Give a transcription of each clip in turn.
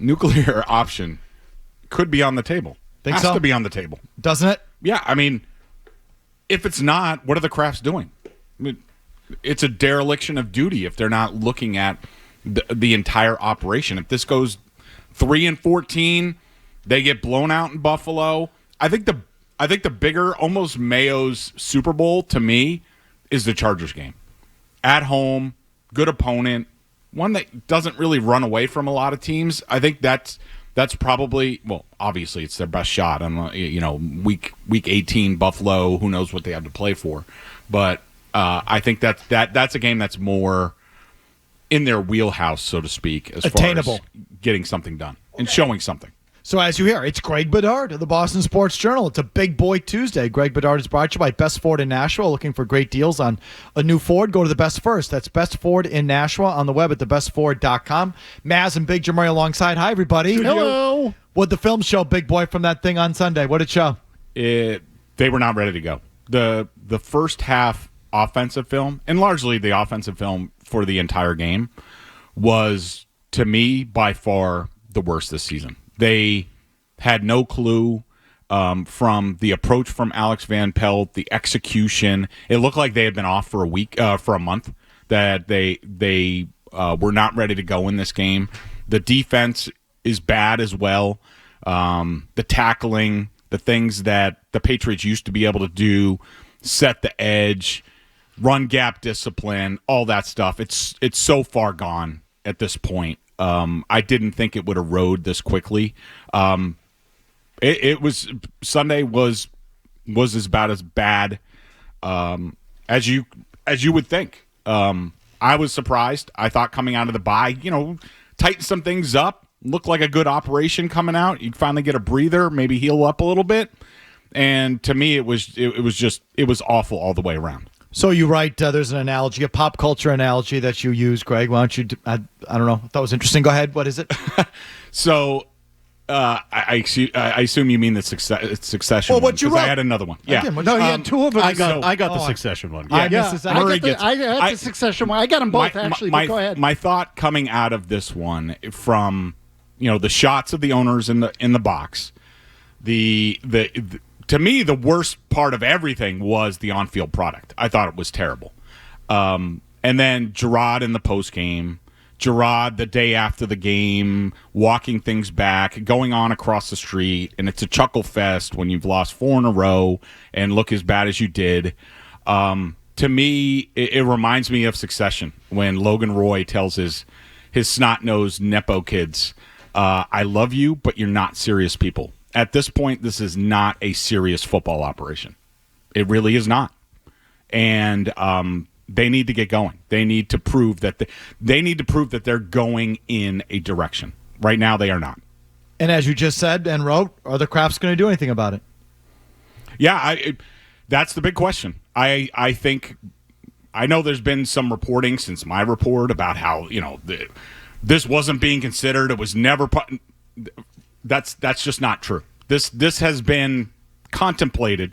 nuclear option could be on the table. Think Has so? to be on the table. Doesn't it? Yeah, I mean, if it's not, what are the Crafts doing? I mean, it's a dereliction of duty if they're not looking at the entire operation. If this goes 3-14, they get blown out in Buffalo. I think the bigger, almost Mayo's Super Bowl to me is the Chargers game. At home, good opponent, one that doesn't really run away from a lot of teams. I think that's probably, well, obviously it's their best shot on, week 18 Buffalo. Who knows what they have to play for, but I think that's a game that's more in their wheelhouse, so to speak, as attainable, far as getting something done and showing something. So as you hear, it's Greg Bedard of the Boston Sports Journal. It's a big boy Tuesday. Greg Bedard is brought to you by Best Ford in Nashua. Looking for great deals on a new Ford? Go to the Best First. That's Best Ford in Nashua on the web at thebestford.com. Maz and Big Jim Murray alongside. Hi, everybody. Hello. What'd the film show, Big Boy, from that thing on Sunday? What did it show? They were not ready to go. The first half offensive film, and largely the offensive film for the entire game, was, to me, by far the worst this season. They had no clue from the approach from Alex Van Pelt, the execution. It looked like they had been off for a month, that they were not ready to go in this game. The defense is bad as well. The tackling, the things that the Patriots used to be able to do, set the edge, run gap discipline, all that stuff. It's so far gone at this point. I didn't think it would erode this quickly. It was Sunday was as bad as you would think. I was surprised. I thought coming out of the bye, tighten some things up, look like a good operation coming out. You'd finally get a breather, maybe heal up a little bit. And to me, it was awful all the way around. So you write, there's an analogy, a pop culture analogy that you use, Greg. Why don't you, I don't know, I thought it was interesting. Go ahead. What is it? So I assume you mean the Succession well, what one, you wrote. I had another one. Yeah. Again, No, you had two of them. I got the Succession one. I Yeah. missed this. I had the Succession one. I got them both, actually, but go ahead. My thought coming out of this one from, the shots of the owners in the box, the to me, the worst part of everything was the on-field product. I thought it was terrible. And then Gerard in the postgame, Gerard the day after the game, walking things back, going on across the street, and it's a chuckle fest when you've lost 4 in a row and look as bad as you did. To me, it reminds me of Succession when Logan Roy tells his snot-nosed Nepo kids, I love you, but you're not serious people. At this point, this is not a serious football operation. It really is not. And they need to get going. They need to prove that they're going in a direction. Right now, they are not. And as you just said and wrote, are the Crafts going to do anything about it? Yeah, that's the big question. I think I know there's been some reporting since my report about how this wasn't being considered. It was never put. That's just not true. This has been contemplated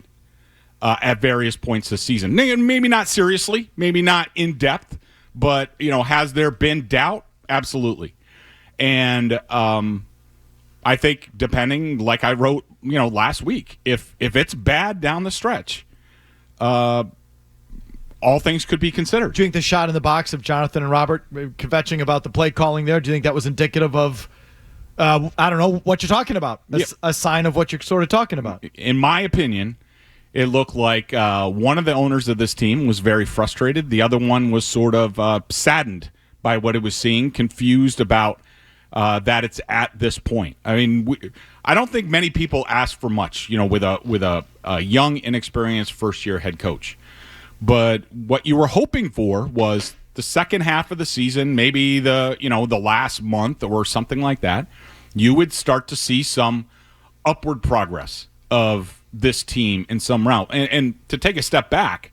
at various points this season. Maybe not seriously, maybe not in depth, but has there been doubt? Absolutely. And I think depending, like I wrote, last week, if it's bad down the stretch, all things could be considered. Do you think the shot in the box of Jonathan and Robert kvetching about the play calling there, do you think that was indicative of I don't know what you're talking about. A sign of what you're sort of talking about. In my opinion, it looked like one of the owners of this team was very frustrated. The other one was sort of saddened by what it was seeing, confused about that it's at this point. I mean, I don't think many people ask for much, with a young, inexperienced first-year head coach. But what you were hoping for was the second half of the season, maybe the last month or something like that, you would start to see some upward progress of this team in some route. And to take a step back,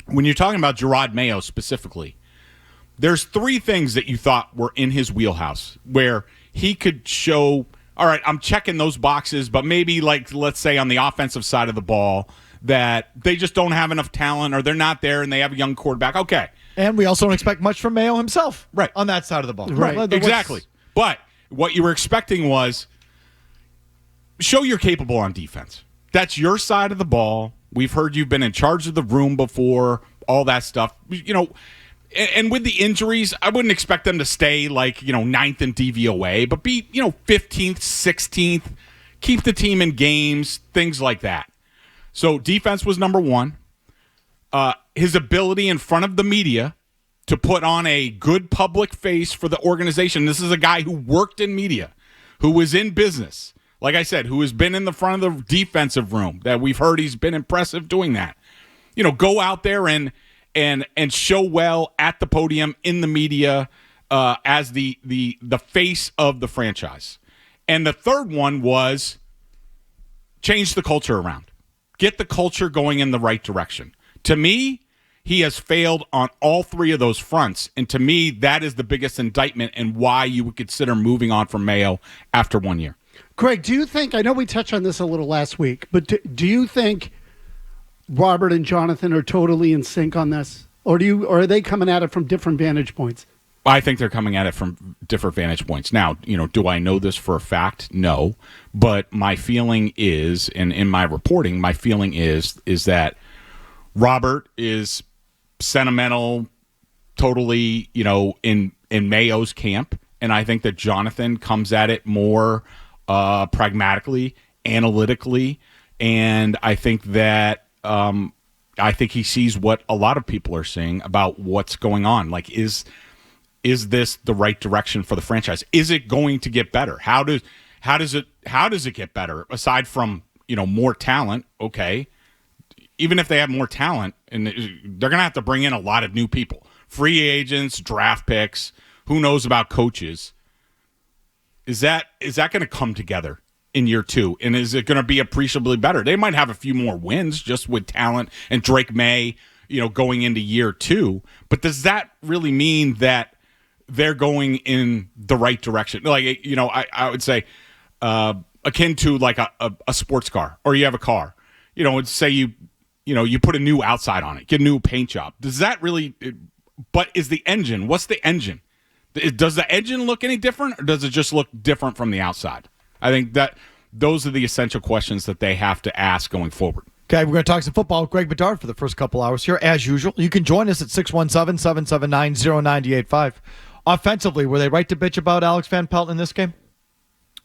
when you're talking about Gerard Mayo specifically, there's 3 things that you thought were in his wheelhouse where he could show, all right, I'm checking those boxes, but maybe let's say on the offensive side of the ball that they just don't have enough talent or they're not there and they have a young quarterback. Okay. And we also don't expect much from Mayo himself, right, on that side of the ball. Right, exactly. But what you were expecting was show you're capable on defense. That's your side of the ball. We've heard you've been in charge of the room before, all that stuff. And with the injuries, I wouldn't expect them to stay ninth in DVOA, but be 15th, 16th, keep the team in games, things like that. So defense was number one. His ability in front of the media to put on a good public face for the organization. This is a guy who worked in media, who was in business. Like I said, who has been in the front of the defensive room, that we've heard he's been impressive doing that. Go out there and show well at the podium in the media as the face of the franchise. And the third one was change the culture around. Get the culture going in the right direction. To me, he has failed on all three of those fronts. And to me, that is the biggest indictment and why you would consider moving on from Mayo after 1 year. Greg, do you think, I know we touched on this a little last week, but do you think Robert and Jonathan are totally in sync on this? Or are they coming at it from different vantage points? I think they're coming at it from different vantage points. Now, do I know this for a fact? No. But my feeling is, and in my reporting, my feeling is that Robert is sentimental, totally, in Mayo's camp. And I think that Jonathan comes at it more pragmatically, analytically. And I think that he sees what a lot of people are seeing about what's going on. Like, is this the right direction for the franchise? Is it going to get better? How does it get better? Aside from, more talent, okay. Even if they have more talent, and they're going to have to bring in a lot of new people. Free agents, draft picks, who knows about coaches. Is that going to come together in year two? And is it going to be appreciably better? They might have a few more wins just with talent and Drake May, going into year two. But does that really mean that they're going in the right direction? Like, I would say akin to like a sports car, or you have a car. Say you put a new outside on it, get a new paint job. Does that really? But is the engine? What's the engine? Does the engine look any different, or does it just look different from the outside? I think that those are the essential questions that they have to ask going forward. Okay, we're going to talk some football with Greg Bedard for the first couple hours here, as usual. You can join us at 617-779-0985. Offensively, were they right to bitch about Alex Van Pelt in this game?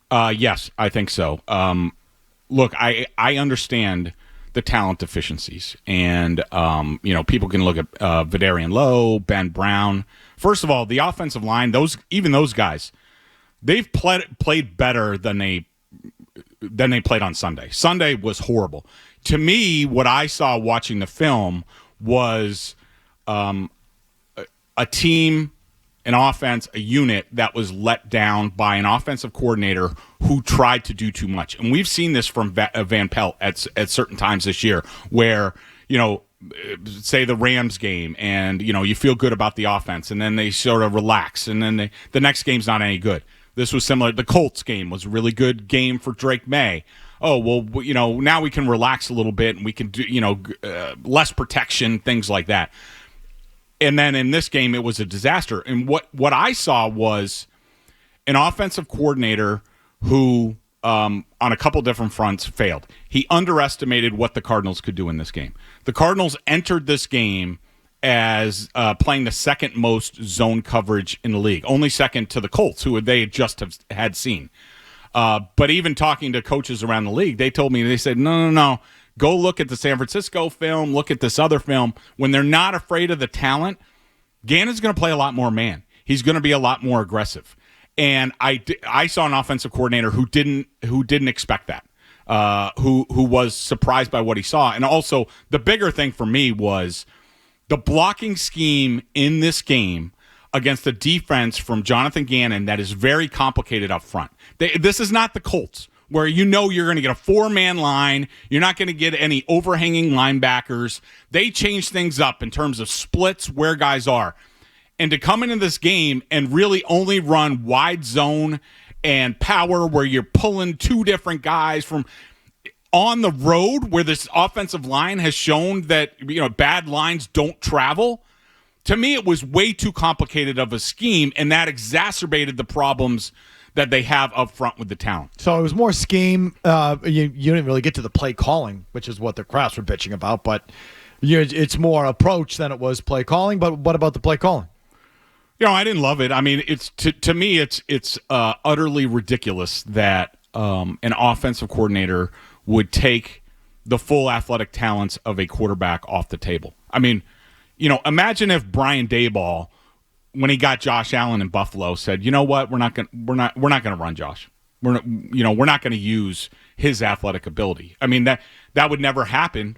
Yes, I think so. Look, I understand the talent deficiencies, and people can look at Vidarian Lowe, Ben Brown. First of all, the offensive line, those guys, they've played better than they played on Sunday. Sunday was horrible. To me, what I saw watching the film was a team, an offense, a unit that was let down by an offensive coordinator who tried to do too much. And we've seen this from Van Pelt at certain times this year where, say the Rams game, and you feel good about the offense, and then they sort of relax, and then the next game's not any good. This was similar. The Colts game was a really good game for Drake May. Oh, well, now we can relax a little bit, and we can do less protection, things like that. And then in this game, it was a disaster. And what I saw was an offensive coordinator who, on a couple different fronts, failed. He underestimated what the Cardinals could do in this game. The Cardinals entered this game as playing the second most zone coverage in the league, only second to the Colts, who they just had seen. But even talking to coaches around the league, they told me, they said, no. Go look at the San Francisco film, look at this other film. When they're not afraid of the talent, Gannon's going to play a lot more man. He's going to be a lot more aggressive. And I saw an offensive coordinator who didn't expect that, who was surprised by what he saw. And also, the bigger thing for me was the blocking scheme in this game against a defense from Jonathan Gannon that is very complicated up front. This is not the Colts, where you're going to get a four-man line. You're not going to get any overhanging linebackers. They change things up in terms of splits, where guys are. And to come into this game and really only run wide zone and power, where you're pulling two different guys from on the road, where this offensive line has shown that bad lines don't travel. To me, it was way too complicated of a scheme, and that exacerbated the problems that they have up front with the talent. So it was more scheme. You didn't really get to the play calling, which is what the Crafts were bitching about, but it's more approach than it was play calling. But what about the play calling? I didn't love it. I mean, it's to me, it's utterly ridiculous that an offensive coordinator would take the full athletic talents of a quarterback off the table. I mean, imagine if Brian Daboll, when he got Josh Allen in Buffalo, said, "You know what? We're not going to run Josh. We're not going to use his athletic ability." I mean, that would never happen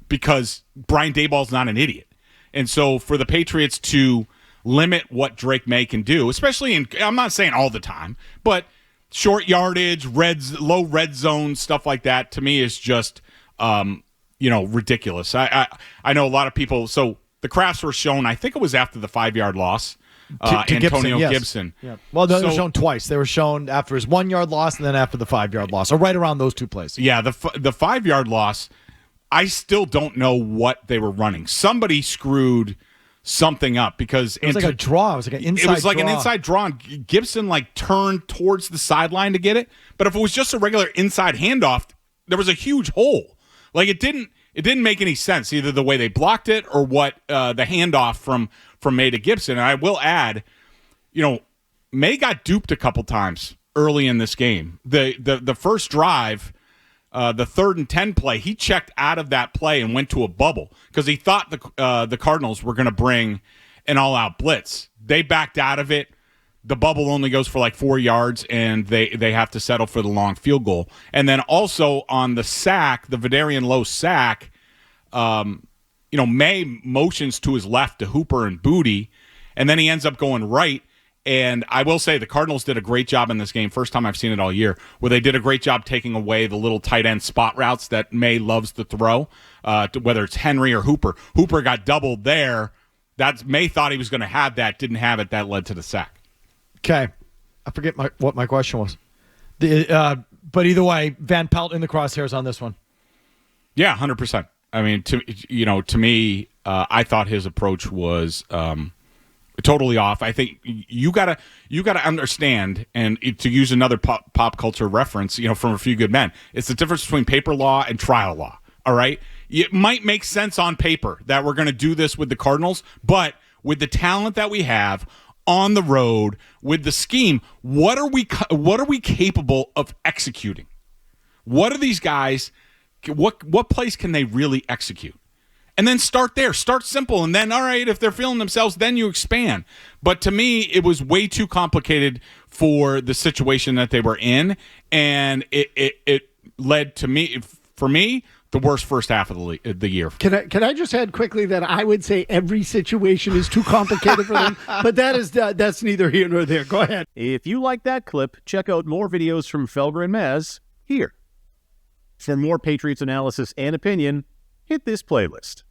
because Brian Daboll's not an idiot. And so for the Patriots to limit what Drake May can do, especially I'm not saying all the time, but short yardage, low red zone, stuff like that, to me is just, ridiculous. I know a lot of people. So the Crafts were shown, I think it was after the 5-yard loss, to Antonio Gibson. Gibson. Yeah. Well, they were shown twice. They were shown after his 1-yard loss and then after the 5-yard loss, or right around those two plays. Yeah, the 5-yard loss, I still don't know what they were running. Somebody screwed something up because it was like a draw. It was like an inside draw. It was like an inside draw, and Gibson turned towards the sideline to get it. But if it was just a regular inside handoff, there was a huge hole. It didn't make any sense, either the way they blocked it or what the handoff from May to Gibson. And I will add, May got duped a couple times early in this game. The first drive, the 3rd and 10 play, he checked out of that play and went to a bubble because he thought the Cardinals were going to bring an all-out blitz. They backed out of it. The bubble only goes for 4 yards, and they have to settle for the long field goal. And then also on the sack, the Vedarian Lowe sack, May motions to his left to Hooper and Booty, and then he ends up going right. And I will say the Cardinals did a great job in this game, first time I've seen it all year, where they did a great job taking away the little tight end spot routes that May loves to throw, whether it's Henry or Hooper. Hooper got doubled there. May thought he was going to have that, didn't have it. That led to the sack. Okay. I forget what my question was. But either way, Van Pelt in the crosshairs on this one. Yeah, 100%. I mean, to me, I thought his approach was totally off. I think you gotta understand, and to use another pop culture reference, from A Few Good Men, it's the difference between paper law and trial law. All right, it might make sense on paper that we're going to do this with the Cardinals, but with the talent that we have on the road, with the scheme, what are we capable of executing? What are these guys? What plays can they really execute? And then start there. Start simple. And then, all right, if they're feeling themselves, then you expand. But to me, it was way too complicated for the situation that they were in. And it led to me, for me, the worst first half of the year. Can I just add quickly that I would say every situation is too complicated for them, but that's neither here nor there. Go ahead. If you like that clip, check out more videos from Felger and Maz here. For more Patriots analysis and opinion, hit this playlist.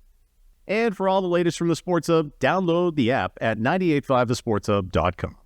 And for all the latest from the Sports Hub, download the app at 985thesportshub.com.